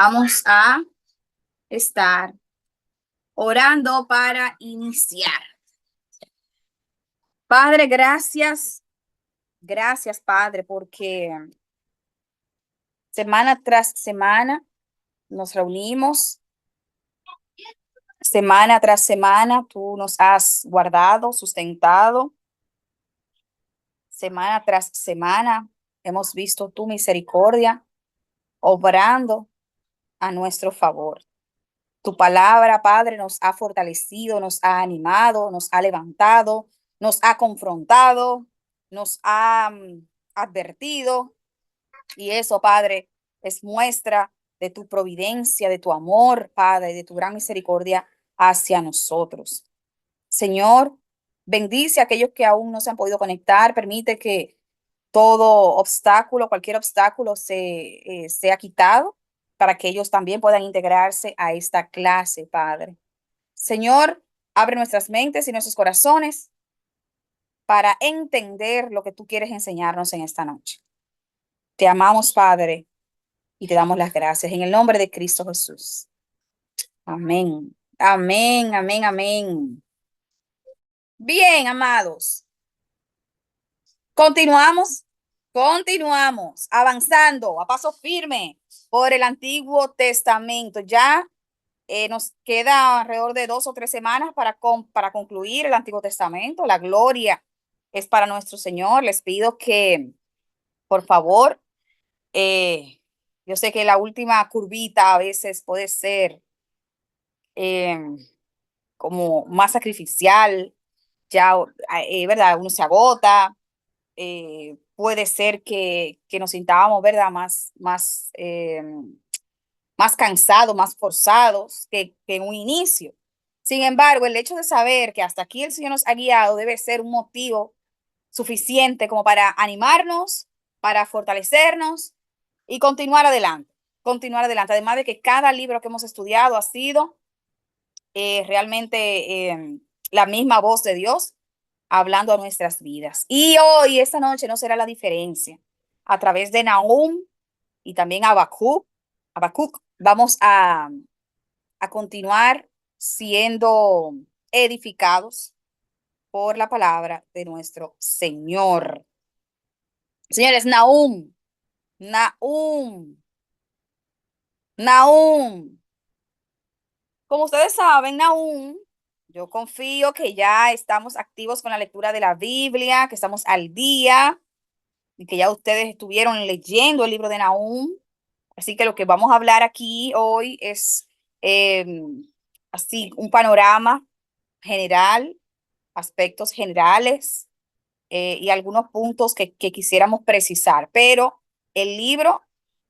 Vamos a estar orando para iniciar. Padre, gracias. Gracias, Padre, porque semana tras semana nos reunimos. Semana tras semana tú nos has guardado, sustentado. Semana tras semana hemos visto tu misericordia obrando a nuestro favor. Tu palabra, Padre, nos ha fortalecido, nos ha animado, nos ha levantado, nos ha confrontado, nos ha advertido. Y eso, Padre, es muestra de tu providencia, de tu amor, Padre, de tu gran misericordia hacia nosotros. Señor, bendice a aquellos que aún no se han podido conectar. Permite que todo obstáculo, cualquier obstáculo sea quitado para que ellos también puedan integrarse a esta clase, Padre. Señor, abre nuestras mentes y nuestros corazones para entender lo que tú quieres enseñarnos en esta noche. Te amamos, Padre, y te damos las gracias en el nombre de Cristo Jesús. Amén. Amén, amén, amén. Bien, amados. Continuamos, continuamos avanzando a paso firme por el Antiguo Testamento. Ya nos queda alrededor de 2 o 3 semanas para concluir el Antiguo Testamento. La gloria es para nuestro Señor. Les pido que, por favor, yo sé que la última curvita a veces puede ser eh, como más sacrificial, ya, ¿verdad? Uno se agota, puede ser que nos sintábamos, ¿verdad? Más cansados, más forzados que en un inicio. Sin embargo, el hecho de saber que hasta aquí el Señor nos ha guiado debe ser un motivo suficiente como para animarnos, para fortalecernos y continuar adelante. Continuar adelante. Además de que cada libro que hemos estudiado ha sido realmente la misma voz de Dios hablando a nuestras vidas. Y hoy, esta noche, no será la diferencia. A través de Nahum y también Habacuc, vamos a continuar siendo edificados por la palabra de nuestro Señor. Señores, Nahum, Nahum. Como ustedes saben, Nahum, yo confío que ya estamos activos con la lectura de la Biblia, que estamos al día y que ya ustedes estuvieron leyendo el libro de Nahum. Así que lo que vamos a hablar aquí hoy es eh, así un panorama general, aspectos generales y algunos puntos que quisiéramos precisar. Pero el libro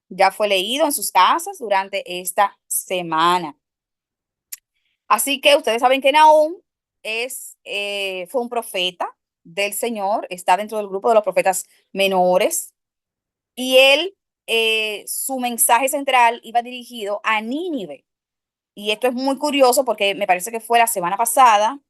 ya fue leído en sus casas durante esta semana. Así que ustedes saben que Nahum fue un profeta del Señor, está dentro del grupo de los profetas menores, y él, su mensaje central iba dirigido a Nínive. Y esto es muy curioso porque me parece que fue la semana pasada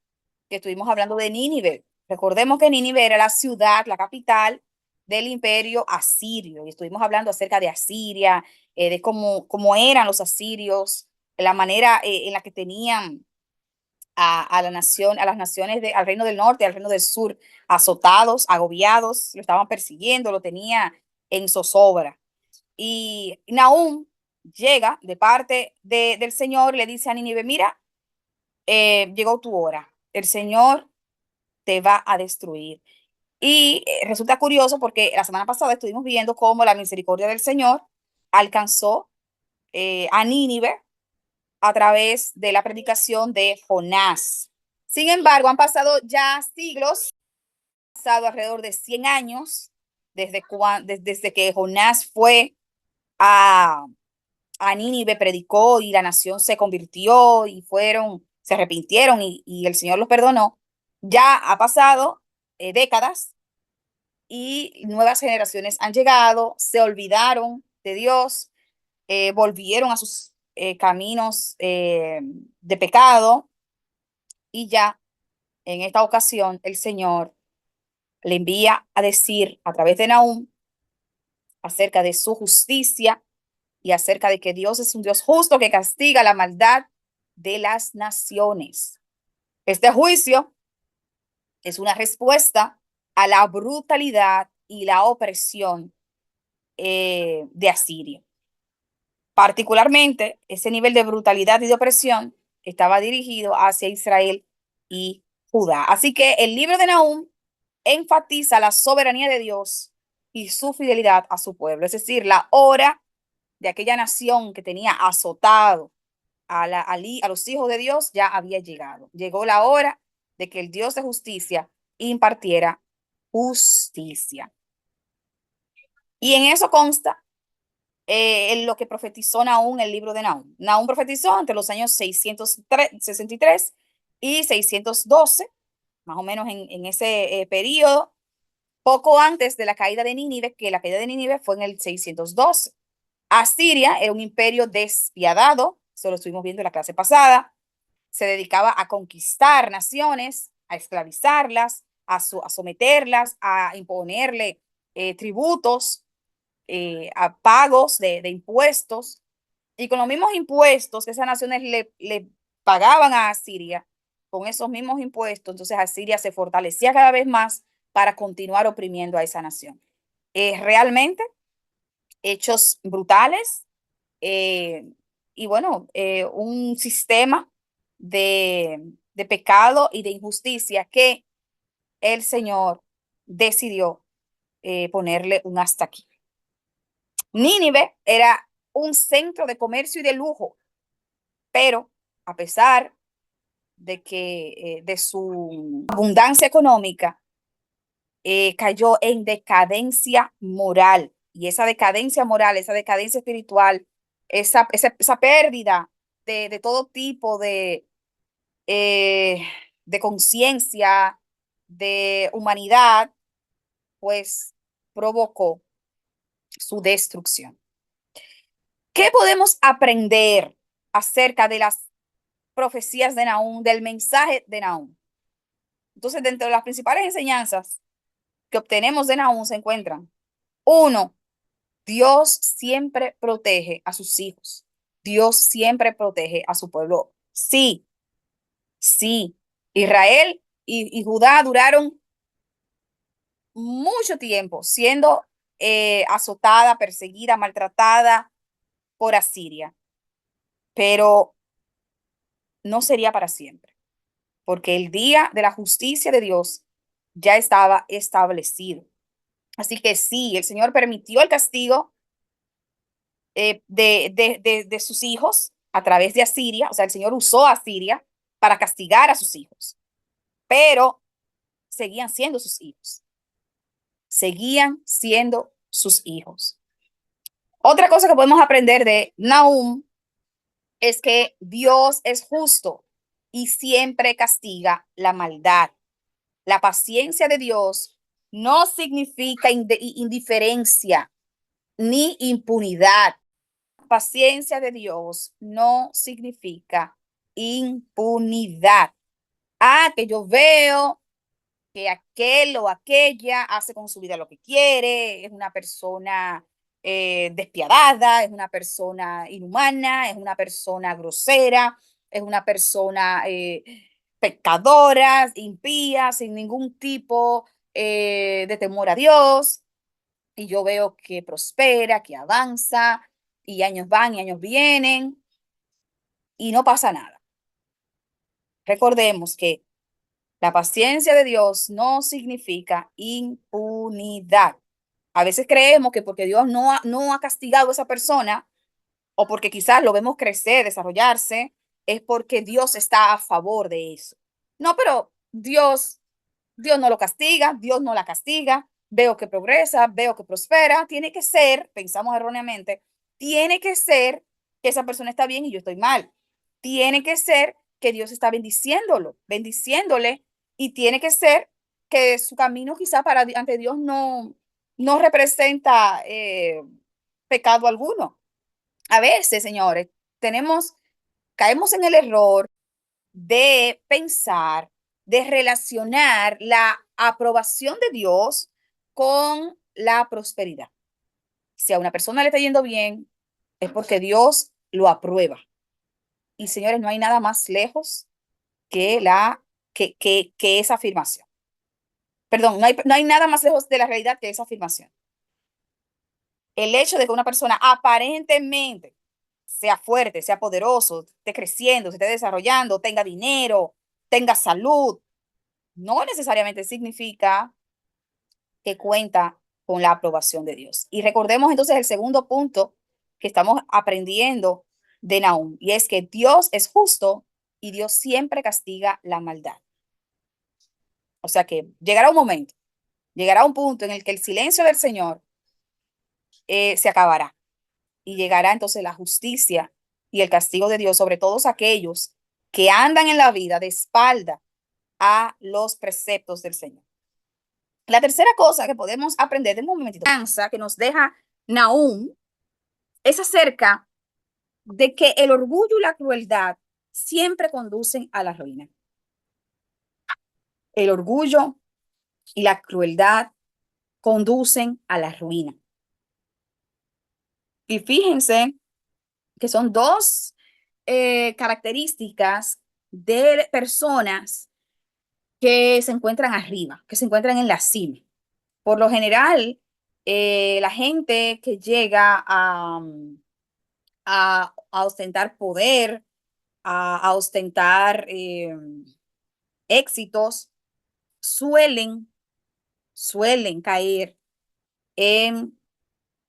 que estuvimos hablando de Nínive. Recordemos que Nínive era la ciudad, la capital del imperio asirio, y estuvimos hablando acerca de Asiria, de cómo eran los asirios, la manera en la que tenían a la nación, a las naciones, al reino del norte, al reino del sur, azotados, agobiados, lo estaban persiguiendo, lo tenía en zozobra. Y Nahum llega de parte del Señor, le dice a Nínive, mira, llegó tu hora, el Señor te va a destruir. Y resulta curioso porque la semana pasada estuvimos viendo cómo la misericordia del Señor alcanzó a Nínive a través de la predicación de Jonás. Sin embargo, han pasado ya siglos, han pasado alrededor de 100 años desde que Jonás fue a, a Nínive, predicó y la nación se convirtió y se arrepintieron y el Señor los perdonó. Ya ha pasado décadas y nuevas generaciones han llegado, se olvidaron de Dios, volvieron a sus caminos de pecado y ya en esta ocasión el Señor le envía a decir a través de Nahum acerca de su justicia y acerca de que Dios es un Dios justo que castiga la maldad de las naciones. Este juicio es una respuesta a la brutalidad y la opresión de Asiria. Particularmente, ese nivel de brutalidad y de opresión estaba dirigido hacia Israel y Judá. Así que el libro de Nahum enfatiza la soberanía de Dios y su fidelidad a su pueblo. Es decir, la hora de aquella nación que tenía azotado a los hijos de Dios ya había llegado. Llegó la hora de que el Dios de justicia impartiera justicia. Y en eso consta en lo que profetizó Nahum, el libro de Nahum. Nahum profetizó entre los años 663 y 612, más o menos en ese periodo, poco antes de la caída de Nínive, que la caída de Nínive fue en el 612. Asiria era un imperio despiadado, eso lo estuvimos viendo en la clase pasada, se dedicaba a conquistar naciones, a esclavizarlas, a someterlas, a imponerle tributos, a pagos de impuestos, y con los mismos impuestos que esas naciones le pagaban a Asiria, con esos mismos impuestos, entonces Asiria se fortalecía cada vez más para continuar oprimiendo a esa nación. Realmente, hechos brutales, eh, y bueno, un sistema de pecado y de injusticia que el Señor decidió ponerle un hasta aquí. Nínive era un centro de comercio y de lujo, pero a pesar de que de su abundancia económica, cayó en decadencia moral. Y esa decadencia moral, esa decadencia espiritual, esa pérdida de todo tipo de conciencia, de humanidad, pues provocó su destrucción. ¿Qué podemos aprender acerca de las profecías de Nahum, del mensaje de Nahum? Entonces, dentro de las principales enseñanzas que obtenemos de Nahum se encuentran: uno, Dios siempre protege a sus hijos. Dios siempre protege a su pueblo. Sí, sí. Israel y Judá duraron mucho tiempo siendo azotada, perseguida, maltratada por Asiria, pero no sería para siempre, porque el día de la justicia de Dios ya estaba establecido. Así que sí, el Señor permitió el castigo de sus hijos a través de Asiria. O sea, el Señor usó a Asiria para castigar a sus hijos, pero seguían siendo sus hijos. Seguían siendo sus hijos. Otra cosa que podemos aprender de Nahum es que Dios es justo y siempre castiga la maldad. La paciencia de Dios no significa indiferencia ni impunidad. Paciencia de Dios no significa impunidad. Ah, que yo veo que aquel o aquella hace con su vida lo que quiere, es una persona despiadada, es una persona inhumana, es una persona grosera, es una persona pecadora, impía, sin ningún tipo de temor a Dios. Y yo veo que prospera, que avanza, y años van y años vienen, y no pasa nada. Recordemos que la paciencia de Dios no significa impunidad. A veces creemos que porque Dios no ha castigado a esa persona, o porque quizás lo vemos crecer, desarrollarse, es porque Dios está a favor de eso. No, pero Dios no lo castiga, Dios no la castiga, veo que progresa, veo que prospera, tiene que ser, pensamos erróneamente, tiene que ser que esa persona está bien y yo estoy mal. Tiene que ser que Dios está bendiciéndole, y tiene que ser que su camino quizá ante Dios no representa pecado alguno. A veces, señores, caemos en el error de pensar, de relacionar la aprobación de Dios con la prosperidad. Si a una persona le está yendo bien, es porque Dios lo aprueba. Y señores, no hay nada más lejos que que esa afirmación. Perdón, no hay nada más lejos de la realidad que esa afirmación. El hecho de que una persona aparentemente sea fuerte, sea poderoso, esté creciendo, se esté desarrollando, tenga dinero, tenga salud, no necesariamente significa que cuenta con la aprobación de Dios. Y recordemos entonces el segundo punto que estamos aprendiendo de Nahum, y es que Dios es justo y Dios siempre castiga la maldad. O sea que llegará un momento, llegará un punto en el que el silencio del Señor se acabará y llegará entonces la justicia y el castigo de Dios sobre todos aquellos que andan en la vida de espalda a los preceptos del Señor. La tercera cosa que podemos aprender de un momentito que nos deja Nahum es acerca de que el orgullo y la crueldad siempre conducen a la ruina. El orgullo y la crueldad conducen a la ruina. Y fíjense que son dos características de personas que se encuentran arriba, que se encuentran en la cima. Por lo general, la gente que llega a ostentar poder, a ostentar éxitos, suelen caer en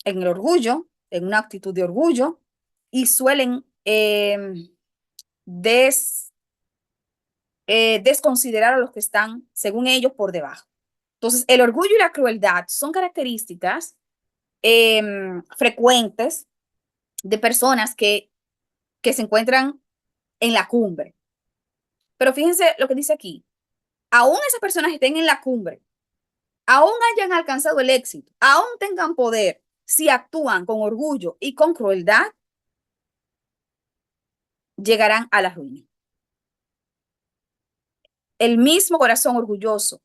el orgullo, en una actitud de orgullo, y suelen desconsiderar a los que están, según ellos, por debajo. Entonces, el orgullo y la crueldad son características frecuentes de personas que se encuentran en la cumbre. Pero fíjense lo que dice aquí. Aún esas personas estén en la cumbre, aún hayan alcanzado el éxito, aún tengan poder, si actúan con orgullo y con crueldad, llegarán a la ruina. El mismo corazón orgulloso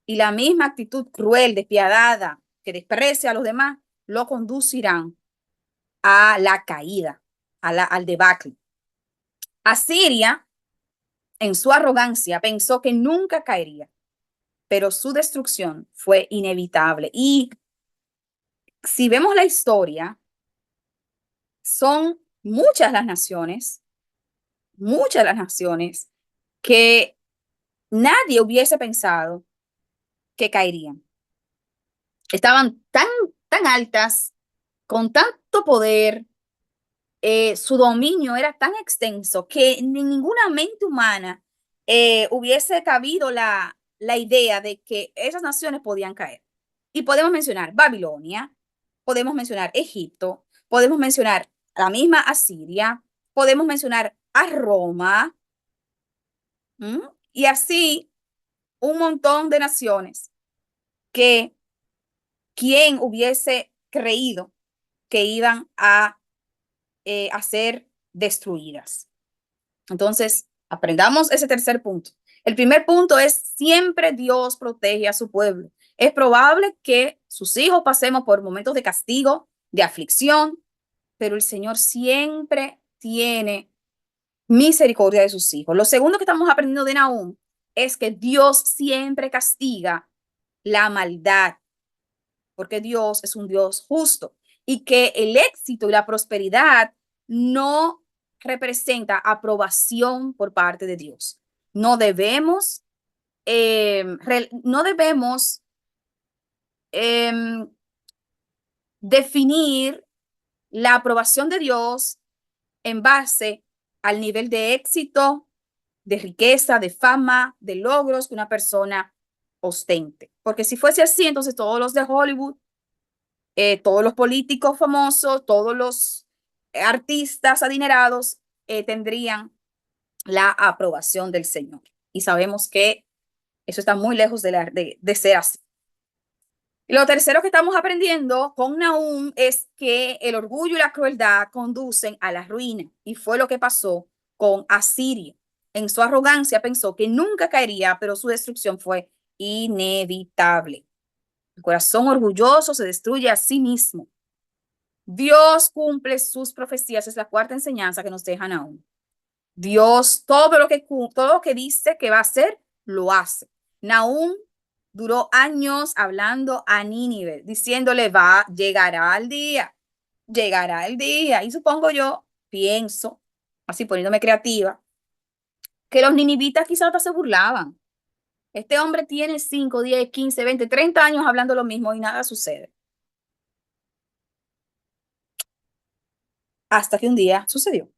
y la misma actitud cruel, despiadada, que desprecia a los demás, lo conducirán a la caída, al debacle. Asiria, en su arrogancia, pensó que nunca caería, pero su destrucción fue inevitable. Y si vemos la historia, son muchas las naciones que nadie hubiese pensado que caerían. Estaban tan altas, con tanto poder, su dominio era tan extenso que en ninguna mente humana hubiese cabido la idea de que esas naciones podían caer. Y podemos mencionar Babilonia, podemos mencionar Egipto, podemos mencionar la misma Asiria, podemos mencionar a Roma, y así un montón de naciones que quien hubiese creído que iban a ser destruidas. Entonces, aprendamos ese tercer punto. El primer punto es siempre Dios protege a su pueblo. Es probable que sus hijos pasemos por momentos de castigo, de aflicción, pero el Señor siempre tiene misericordia de sus hijos. Lo segundo que estamos aprendiendo de Nahum es que Dios siempre castiga la maldad, porque Dios es un Dios justo y que el éxito y la prosperidad no representa aprobación por parte de Dios. No debemos, no debemos eh, definir la aprobación de Dios en base al nivel de éxito, de riqueza, de fama, de logros que una persona ostente. Porque si fuese así, entonces todos los de Hollywood, todos los políticos famosos, todos los artistas adinerados tendrían la aprobación del Señor. Y sabemos que eso está muy lejos de ser así. Y lo tercero que estamos aprendiendo con Nahum es que el orgullo y la crueldad conducen a la ruina. Y fue lo que pasó con Asiria. En su arrogancia pensó que nunca caería, pero su destrucción fue inevitable. El corazón orgulloso se destruye a sí mismo. Dios cumple sus profecías, es la cuarta enseñanza que nos deja Nahum. Dios, todo lo que dice que va a hacer, lo hace. Nahum duró años hablando a Nínive, diciéndole, llegará llegará el día. Y supongo yo, pienso, así poniéndome creativa, que los ninivitas quizás hasta se burlaban. Este hombre tiene 5, 10, 15, 20, 30 años hablando lo mismo y nada sucede. Hasta que un día sucedió.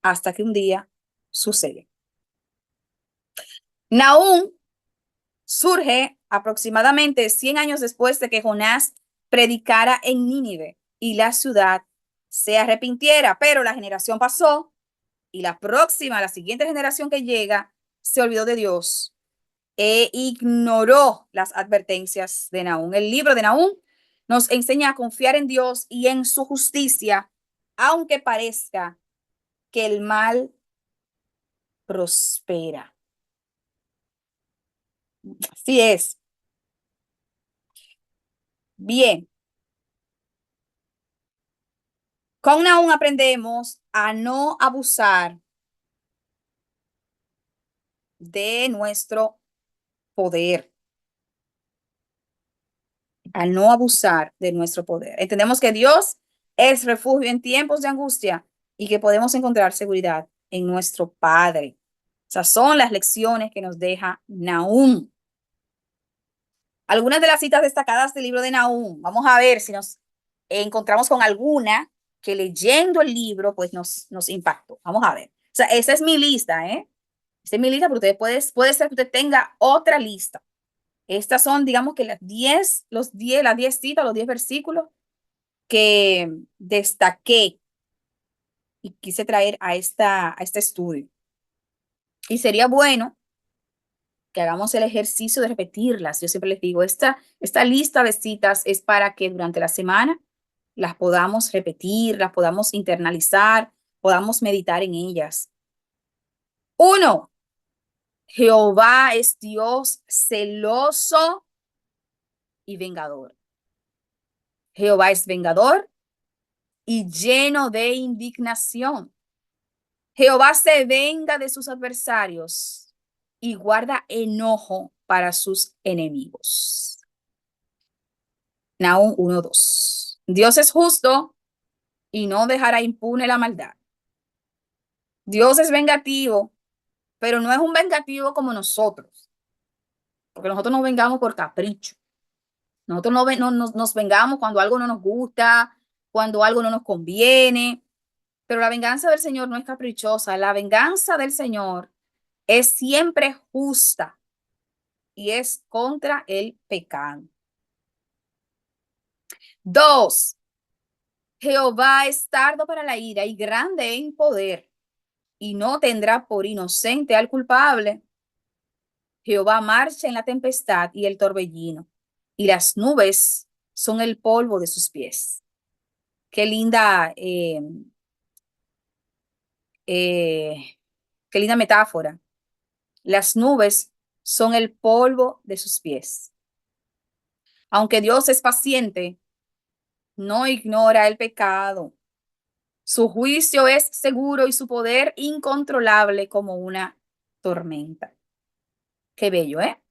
Hasta que un día sucede. Nahum surge aproximadamente 100 años después de que Jonás predicara en Nínive y la ciudad se arrepintiera, pero la generación pasó y la siguiente generación que llega, se olvidó de Dios e ignoró las advertencias de Nahum. El libro de Nahum nos enseña a confiar en Dios y en su justicia, aunque parezca que el mal prospera. Así es. Bien, con Nahum aprendemos a no abusar de nuestro poder, a no abusar de nuestro poder. Entendemos que Dios es refugio en tiempos de angustia y que podemos encontrar seguridad en nuestro Padre. Esas son las lecciones que nos deja Nahum. Algunas de las citas destacadas del libro de Nahum. Vamos a ver si nos encontramos con alguna que leyendo el libro pues nos impactó. Vamos a ver. O sea, esa es mi lista, ¿eh? Esta es mi lista, pero puede ser que usted tenga otra lista. Estas son, digamos que las 10 citas, los 10 versículos que destaqué y quise traer a este estudio. Y sería bueno que hagamos el ejercicio de repetirlas. Yo siempre les digo, esta lista de citas es para que durante la semana las podamos repetir, las podamos internalizar, podamos meditar en ellas. 1. Jehová es Dios celoso y vengador. Jehová es vengador y lleno de indignación. Jehová se venga de sus adversarios y guarda enojo para sus enemigos. Nahum 1:2. Dios es justo y no dejará impune la maldad. Dios es vengativo, pero no es un vengativo como nosotros, porque nosotros nos vengamos por capricho. Nosotros nos vengamos cuando algo no nos gusta, cuando algo no nos conviene, pero la venganza del Señor no es caprichosa. La venganza del Señor es siempre justa y es contra el pecado. 2. Jehová es tardo para la ira y grande en poder, y no tendrá por inocente al culpable. Jehová marcha en la tempestad y el torbellino, y las nubes son el polvo de sus pies. Qué linda, eh, qué linda metáfora. Las nubes son el polvo de sus pies. Aunque Dios es paciente, no ignora el pecado. Su juicio es seguro y su poder incontrolable como una tormenta. Qué bello, ¿eh?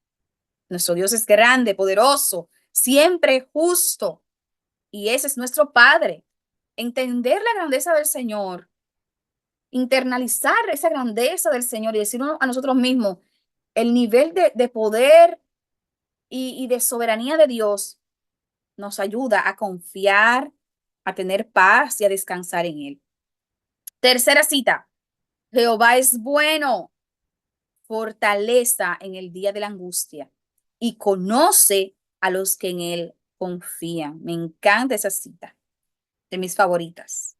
Nuestro Dios es grande, poderoso, siempre justo. Y ese es nuestro Padre. Entender la grandeza del Señor, internalizar esa grandeza del Señor y decirnos a nosotros mismos el nivel de poder y de soberanía de Dios nos ayuda a confiar, a tener paz y a descansar en Él. Tercera cita. Jehová es bueno, fortaleza en el día de la angustia y conoce a los que en Él confían. Me encanta esa cita, de mis favoritas.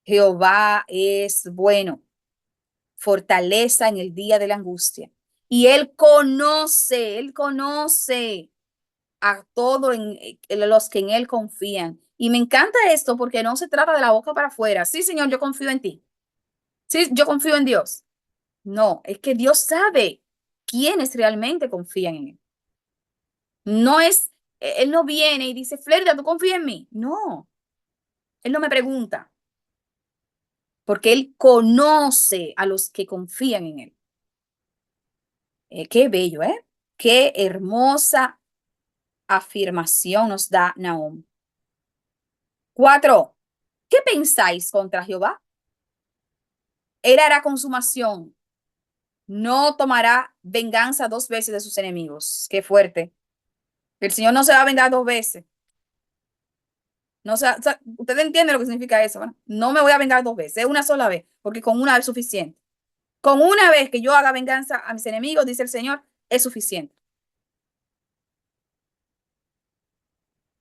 Jehová es bueno, fortaleza en el día de la angustia. Y Él conoce a todos los que en Él confían. Y me encanta esto porque no se trata de la boca para afuera. Sí, Señor, yo confío en ti. Sí, yo confío en Dios. No, es que Dios sabe quiénes realmente confían en Él. No es Él no viene y dice, Florida, ¿tú confías en mí? No, él no me pregunta, porque él conoce a los que confían en él. Qué bello, ¿eh? Qué hermosa afirmación nos da Nahum. 4. ¿Qué pensáis contra Jehová? Él hará consumación. No tomará venganza 2 veces de sus enemigos. Qué fuerte. El Señor no se va a vengar 2 veces. No, o sea, ustedes entienden lo que significa eso, ¿verdad? No me voy a vengar 2 veces, es una sola vez, porque con una vez es suficiente. Con una vez que yo haga venganza a mis enemigos, dice el Señor, es suficiente.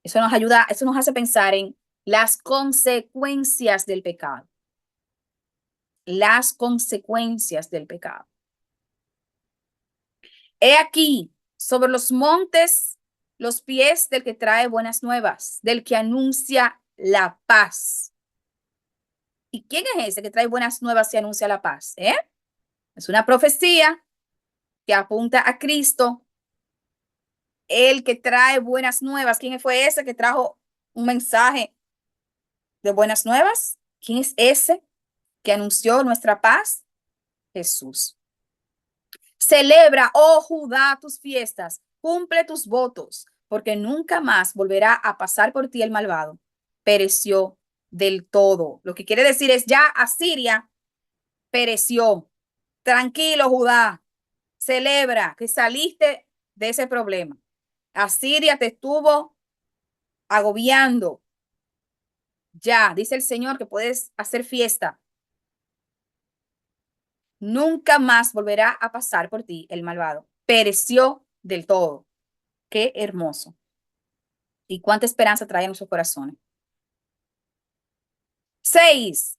Eso nos ayuda, eso nos hace pensar en las consecuencias del pecado. Las consecuencias del pecado. He aquí, sobre los montes, los pies del que trae buenas nuevas, del que anuncia la paz. ¿Y quién es ese que trae buenas nuevas y anuncia la paz? Es una profecía que apunta a Cristo, el que trae buenas nuevas. ¿Quién fue ese que trajo un mensaje de buenas nuevas? ¿Quién es ese que anunció nuestra paz? Jesús. Celebra, oh Judá, tus fiestas, cumple tus votos, porque nunca más volverá a pasar por ti el malvado. Pereció del todo. Lo que quiere decir es ya Asiria pereció. Tranquilo, Judá. Celebra que saliste de ese problema. Asiria te estuvo agobiando. Ya, dice el Señor que puedes hacer fiesta. Nunca más volverá a pasar por ti el malvado. Pereció del todo. Qué hermoso. Y cuánta esperanza trae en nuestros corazones. 6.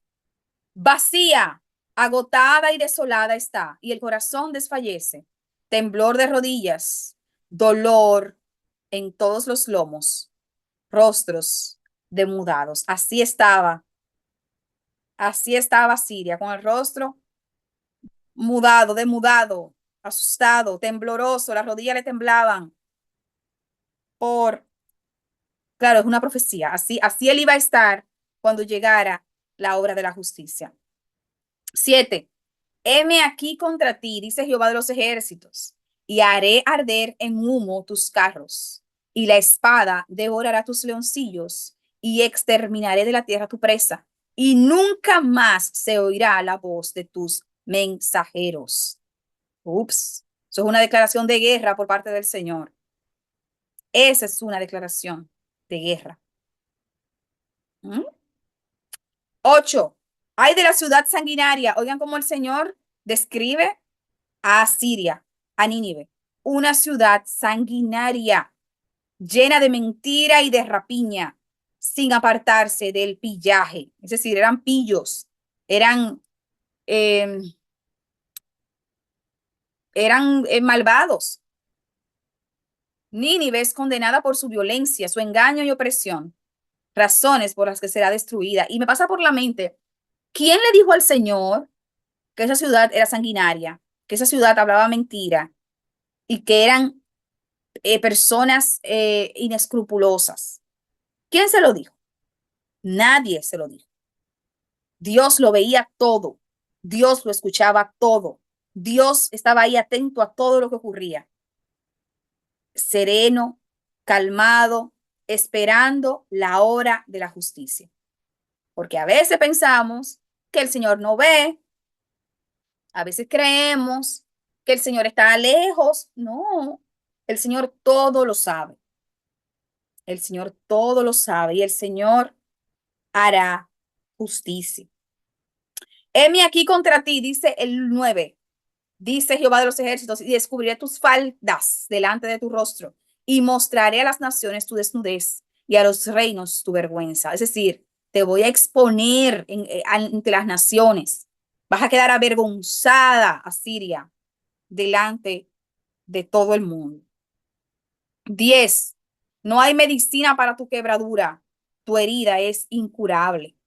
Vacía, agotada y desolada está, y el corazón desfallece. Temblor de rodillas, dolor en todos los lomos, rostros demudados. Así estaba Siria, con el rostro mudado, demudado, asustado, tembloroso, las rodillas le temblaban. Claro, es una profecía. Así él iba a estar cuando llegara la obra de la justicia. 7. Heme aquí contra ti, dice Jehová de los ejércitos, y haré arder en humo tus carros, y la espada devorará tus leoncillos, y exterminaré de la tierra tu presa, y nunca más se oirá la voz de tus mensajeros. Ups, eso es una declaración de guerra por parte del Señor. Esa es una declaración de guerra. 8. Ay de la ciudad sanguinaria. Oigan cómo el Señor describe a Asiria, a Nínive, una ciudad sanguinaria, llena de mentira y de rapiña, sin apartarse del pillaje. Es decir, eran pillos, eran, eh, eran malvados. Nínive es condenada por su violencia, su engaño y opresión, razones por las que será destruida. Y me pasa por la mente, ¿quién le dijo al Señor que esa ciudad era sanguinaria, que esa ciudad hablaba mentira y que eran personas inescrupulosas? ¿Quién se lo dijo? Nadie se lo dijo. Dios lo veía todo. Dios lo escuchaba todo. Dios estaba ahí atento a todo lo que ocurría. Sereno, calmado, esperando la hora de la justicia. Porque a veces pensamos que el Señor no ve, a veces creemos que el Señor está lejos. No, el Señor todo lo sabe. El Señor todo lo sabe y el Señor hará justicia. Heme aquí contra ti, dice el 9. Dice Jehová de los ejércitos, y descubriré tus faldas delante de tu rostro, y mostraré a las naciones tu desnudez y a los reinos tu vergüenza. Es decir, te voy a exponer ante las naciones. Vas a quedar avergonzada, Asiria, delante de todo el mundo. 10. No hay medicina para tu quebradura. Tu herida es incurable.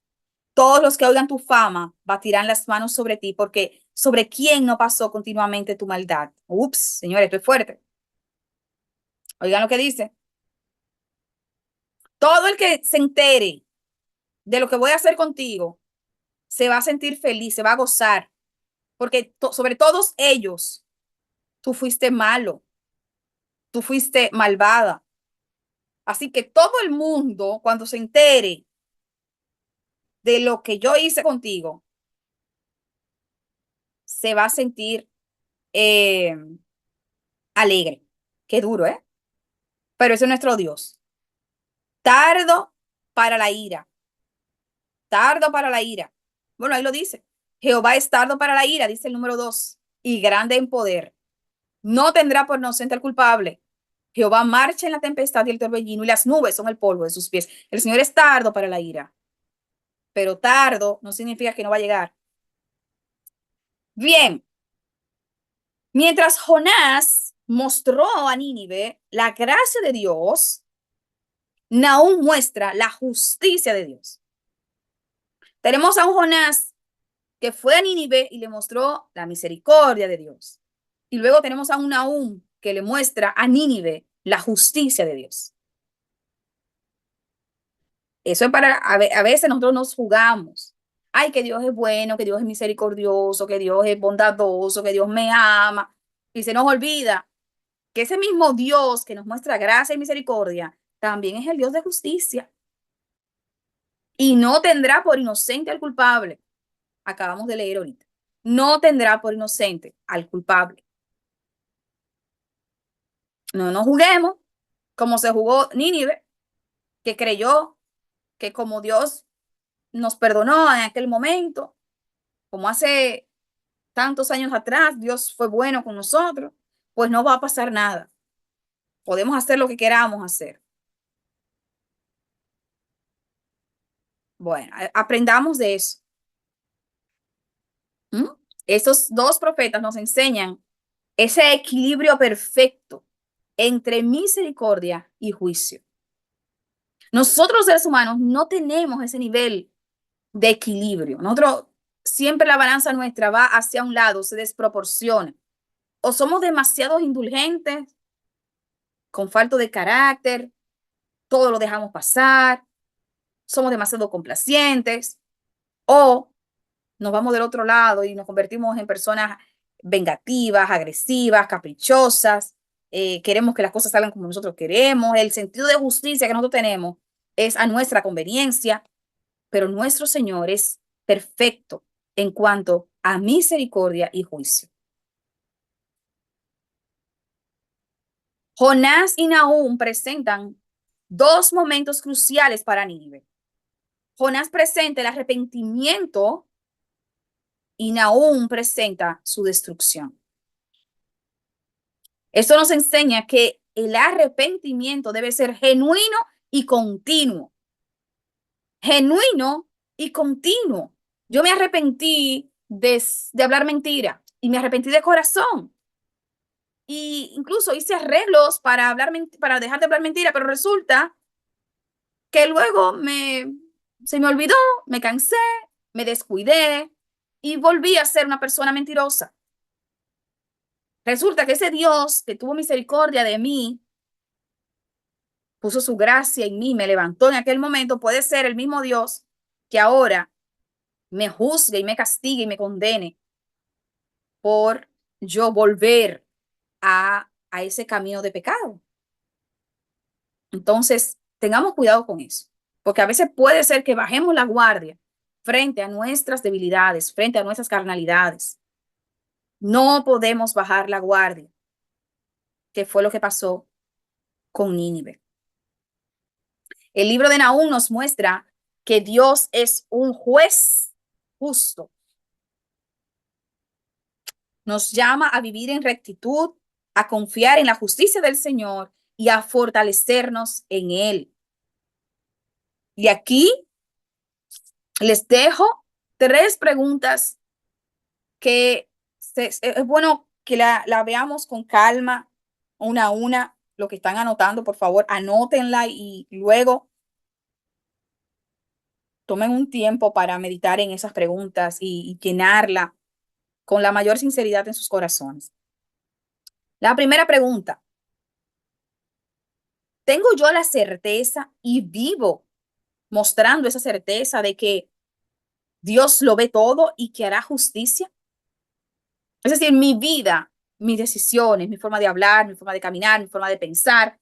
Todos los que oigan tu fama batirán las manos sobre ti, porque sobre quién no pasó continuamente tu maldad. Ups, señores, esto es fuerte. Oigan lo que dice. Todo el que se entere de lo que voy a hacer contigo se va a sentir feliz, se va a gozar, porque sobre todos ellos, tú fuiste malo, tú fuiste malvada. Así que todo el mundo, cuando se entere de lo que yo hice contigo, se va a sentir eh, alegre. Qué duro, ¿eh? Pero ese es nuestro Dios. Tardo para la ira, tardo para la ira. Bueno, ahí lo dice. Jehová es tardo para la ira, dice el número 2, y grande en poder. No tendrá por inocente al culpable. Jehová marcha en la tempestad y el torbellino, y las nubes son el polvo de sus pies. El Señor es tardo para la ira, pero tardo no significa que no va a llegar. Bien, mientras Jonás mostró a Nínive la gracia de Dios, Nahum muestra la justicia de Dios. Tenemos a un Jonás que fue a Nínive y le mostró la misericordia de Dios. Y luego tenemos a un Nahum que le muestra a Nínive la justicia de Dios. Eso es para, a veces nosotros nos jugamos. Ay, que Dios es bueno, que Dios es misericordioso, que Dios es bondadoso, que Dios me ama. Y se nos olvida que ese mismo Dios que nos muestra gracia y misericordia también es el Dios de justicia. Y no tendrá por inocente al culpable. Acabamos de leer ahorita. No tendrá por inocente al culpable. No nos juguemos como se jugó Nínive, que creyó que como Dios nos perdonó en aquel momento, como hace tantos años atrás, Dios fue bueno con nosotros, pues no va a pasar nada. Podemos hacer lo que queramos hacer. Bueno, aprendamos de eso. ¿Mm? Estos dos profetas nos enseñan ese equilibrio perfecto entre misericordia y juicio. Nosotros los seres humanos no tenemos ese nivel de equilibrio. Nosotros siempre la balanza nuestra va hacia un lado, se desproporciona. O somos demasiado indulgentes, con falta de carácter, todo lo dejamos pasar, somos demasiado complacientes, o nos vamos del otro lado y nos convertimos en personas vengativas, agresivas, caprichosas, queremos que las cosas salgan como nosotros queremos, el sentido de justicia que nosotros tenemos es a nuestra conveniencia, pero nuestro Señor es perfecto en cuanto a misericordia y juicio. Jonás y Nahum presentan dos momentos cruciales para Nínive. Jonás presenta el arrepentimiento y Nahum presenta su destrucción. Esto nos enseña que el arrepentimiento debe ser genuino y continuo. Genuino y continuo. Yo me arrepentí de hablar mentira y me arrepentí de corazón. Y incluso hice arreglos para dejar de hablar mentira, pero resulta que luego se me olvidó, me cansé, me descuidé y volví a ser una persona mentirosa. Resulta que ese Dios que tuvo misericordia de mí, puso su gracia en mí, me levantó en aquel momento, puede ser el mismo Dios que ahora me juzgue y me castigue y me condene por yo volver a ese camino de pecado. Entonces, tengamos cuidado con eso, porque a veces puede ser que bajemos la guardia frente a nuestras debilidades, frente a nuestras carnalidades. No podemos bajar la guardia, que fue lo que pasó con Nínive. El libro de Nahum nos muestra que Dios es un juez justo. Nos llama a vivir en rectitud, a confiar en la justicia del Señor y a fortalecernos en Él. Y aquí les dejo tres preguntas que es bueno que la veamos con calma, una a una. Lo que están anotando, por favor, anótenla y luego tomen un tiempo para meditar en esas preguntas y llenarla con la mayor sinceridad en sus corazones. La primera pregunta: Tengo yo la certeza y vivo mostrando esa certeza de que Dios lo ve todo y que hará justicia. Es decir, mi vida, mis decisiones, mi forma de hablar, mi forma de caminar, mi forma de pensar,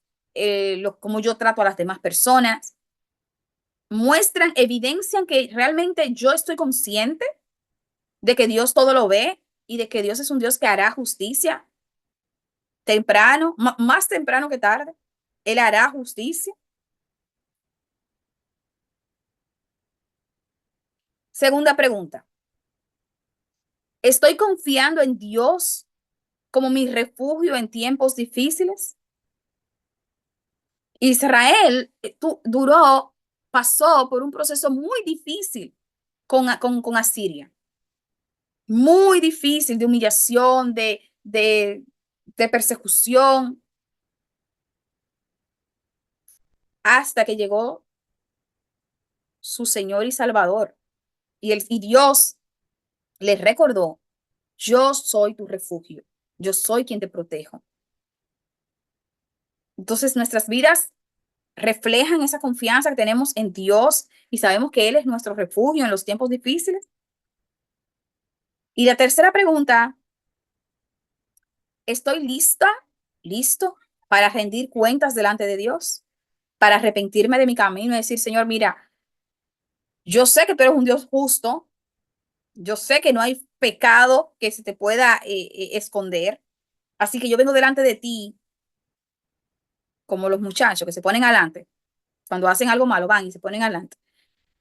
cómo yo trato a las demás personas, muestran, evidencian que realmente yo estoy consciente de que Dios todo lo ve y de que Dios es un Dios que hará justicia temprano, más temprano que tarde. Él hará justicia. Segunda pregunta, ¿estoy confiando en Dios como mi refugio en tiempos difíciles? Israel pasó por un proceso muy difícil con Asiria, muy difícil de humillación, de persecución, hasta que llegó su Señor y Salvador. Y Dios les recordó, yo soy tu refugio, yo soy quien te protejo. Entonces nuestras vidas reflejan esa confianza que tenemos en Dios y sabemos que Él es nuestro refugio en los tiempos difíciles. Y la tercera pregunta, ¿estoy listo para rendir cuentas delante de Dios? Para arrepentirme de mi camino y decir, Señor, mira, yo sé que tú eres un Dios justo, yo sé que no hay pecado que se te pueda esconder, así que yo vengo delante de ti como los muchachos que se ponen adelante, cuando hacen algo malo van y se ponen adelante.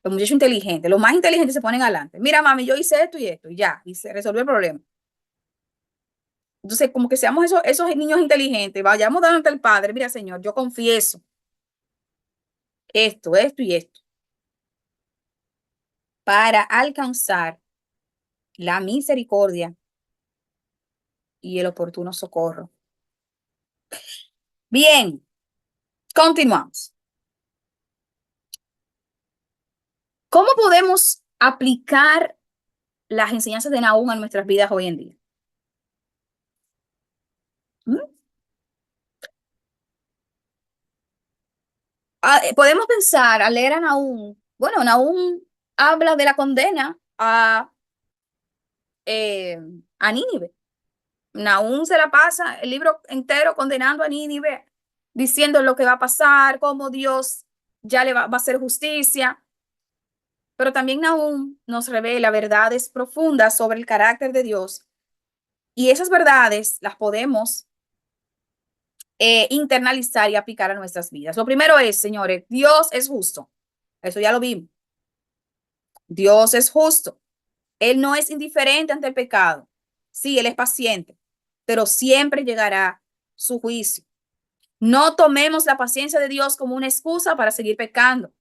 Los muchachos inteligentes, los más inteligentes se ponen adelante. Mira, mami, yo hice esto y ya, y se resolvió el problema. Entonces, como que seamos esos niños inteligentes, vayamos delante del Padre, mira, Señor, yo confieso esto y esto, para alcanzar la misericordia y el oportuno socorro. Bien, continuamos. ¿Cómo podemos aplicar las enseñanzas de Nahum a nuestras vidas hoy en día? ¿Mm? Podemos pensar al leer a Nahum, bueno, Nahum habla de la condena eh, a Nínive. Nahum se la pasa el libro entero condenando a Nínive, diciendo lo que va a pasar, cómo Dios ya va a hacer justicia. Pero también Nahum nos revela verdades profundas sobre el carácter de Dios y esas verdades las podemos internalizar y aplicar a nuestras vidas. Lo primero es, señores, Dios es justo. Eso ya lo vimos. Dios es justo. Él no es indiferente ante el pecado. Sí, Él es paciente, pero siempre llegará su juicio. No tomemos la paciencia de Dios como una excusa para seguir pecando,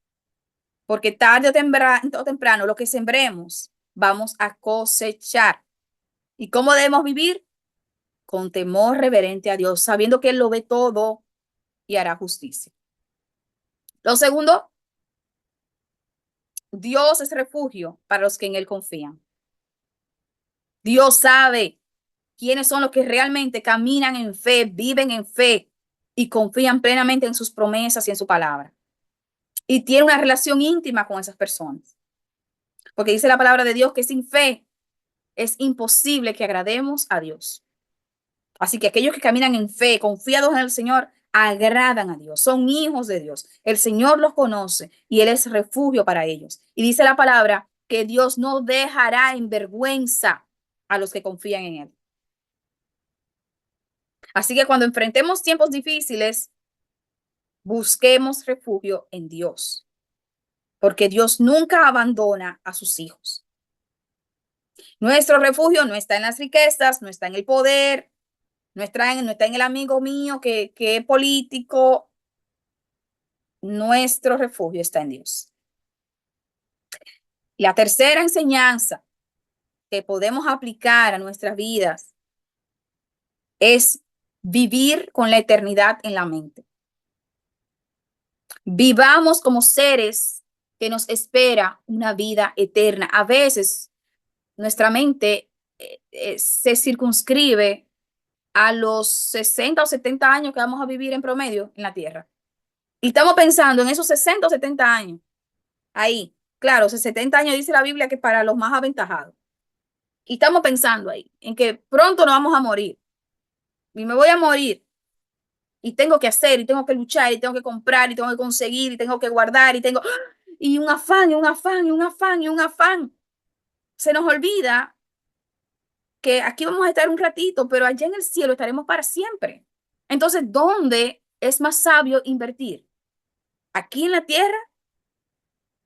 porque tarde o temprano lo que sembremos vamos a cosechar. ¿Y cómo debemos vivir? Con temor reverente a Dios, sabiendo que Él lo ve todo y hará justicia. Lo segundo, Dios es refugio para los que en Él confían. Dios sabe quiénes son los que realmente caminan en fe, viven en fe y confían plenamente en sus promesas y en su palabra. Y tiene una relación íntima con esas personas. Porque dice la palabra de Dios que sin fe es imposible que agrademos a Dios. Así que aquellos que caminan en fe, confiados en el Señor, agradan a Dios, son hijos de Dios. El Señor los conoce y Él es refugio para ellos. Y dice la palabra que Dios no dejará en vergüenza a los que confían en Él. Así que cuando enfrentemos tiempos difíciles, busquemos refugio en Dios, porque Dios nunca abandona a sus hijos. Nuestro refugio no está en las riquezas, no está en el poder, no está en el amigo mío que es político. Nuestro refugio está en Dios. La tercera enseñanza que podemos aplicar a nuestras vidas es vivir con la eternidad en la mente. Vivamos como seres que nos espera una vida eterna. A veces nuestra mente se circunscribe a los 60 o 70 años que vamos a vivir en promedio en la tierra. Y estamos pensando en esos 60 o 70 años. Ahí, claro, 70 años dice la Biblia que para los más aventajados. Y estamos pensando ahí, en que pronto nos vamos a morir. Y me voy a morir. Y tengo que hacer, y tengo que luchar, y tengo que comprar, y tengo que conseguir, y tengo que guardar, y tengo... Y un afán, y un afán, y un afán, y un afán. Se nos olvida que aquí vamos a estar un ratito, pero allá en el cielo estaremos para siempre. Entonces, ¿dónde es más sabio invertir? ¿Aquí en la tierra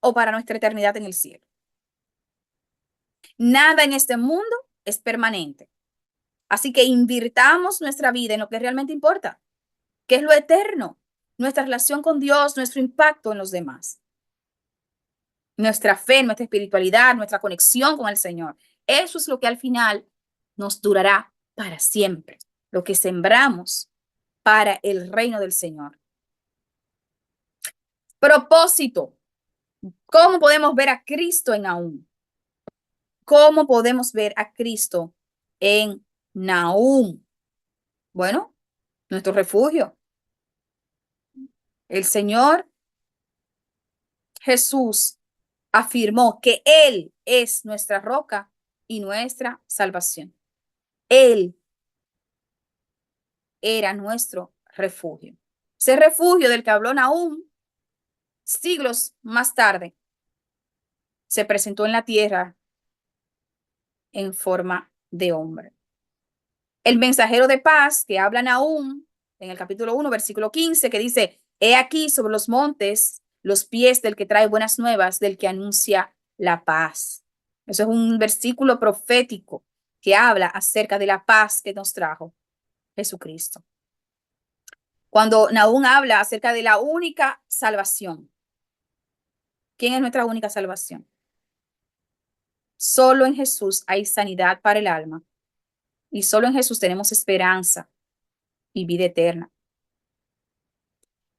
o para nuestra eternidad en el cielo? Nada en este mundo es permanente. Así que invirtamos nuestra vida en lo que realmente importa, que es lo eterno, nuestra relación con Dios, nuestro impacto en los demás, nuestra fe, nuestra espiritualidad, nuestra conexión con el Señor. Eso es lo que al final nos durará para siempre, lo que sembramos para el reino del Señor. Propósito. ¿Cómo podemos ver a Cristo en Nahum? ¿Cómo podemos ver a Cristo en Nahum? Bueno, nuestro refugio. El Señor Jesús afirmó que Él es nuestra roca y nuestra salvación. Él era nuestro refugio. Ese refugio del que habló Nahum siglos más tarde se presentó en la tierra en forma de hombre. El mensajero de paz que habla Nahum en el capítulo 1, versículo 15, que dice, he aquí sobre los montes los pies del que trae buenas nuevas, del que anuncia la paz. Eso es un versículo profético que habla acerca de la paz que nos trajo Jesucristo. Cuando Nahum habla acerca de la única salvación, ¿quién es nuestra única salvación? Solo en Jesús hay sanidad para el alma y solo en Jesús tenemos esperanza y vida eterna.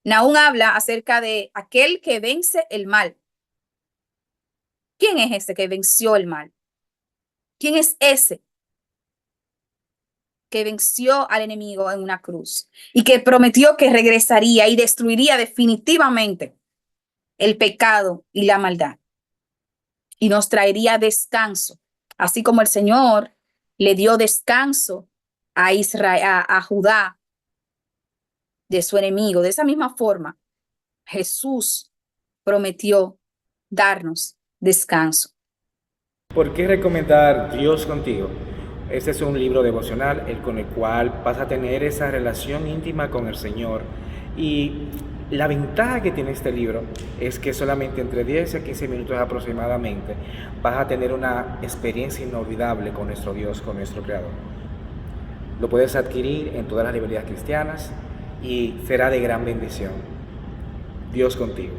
Nahum habla acerca de aquel que vence el mal. ¿Quién es ese que venció el mal? ¿Quién es ese que venció al enemigo en una cruz y que prometió que regresaría y destruiría definitivamente el pecado y la maldad y nos traería descanso, así como el Señor le dio descanso a Israel, a Judá de su enemigo? De esa misma forma, Jesús prometió darnos descanso. ¿Por qué recomendar Dios contigo? Este es un libro devocional con el cual vas a tener esa relación íntima con el Señor. Y la ventaja que tiene este libro es que solamente entre 10 a 15 minutos aproximadamente vas a tener una experiencia inolvidable con nuestro Dios, con nuestro Creador. Lo puedes adquirir en todas las librerías cristianas y será de gran bendición. Dios contigo.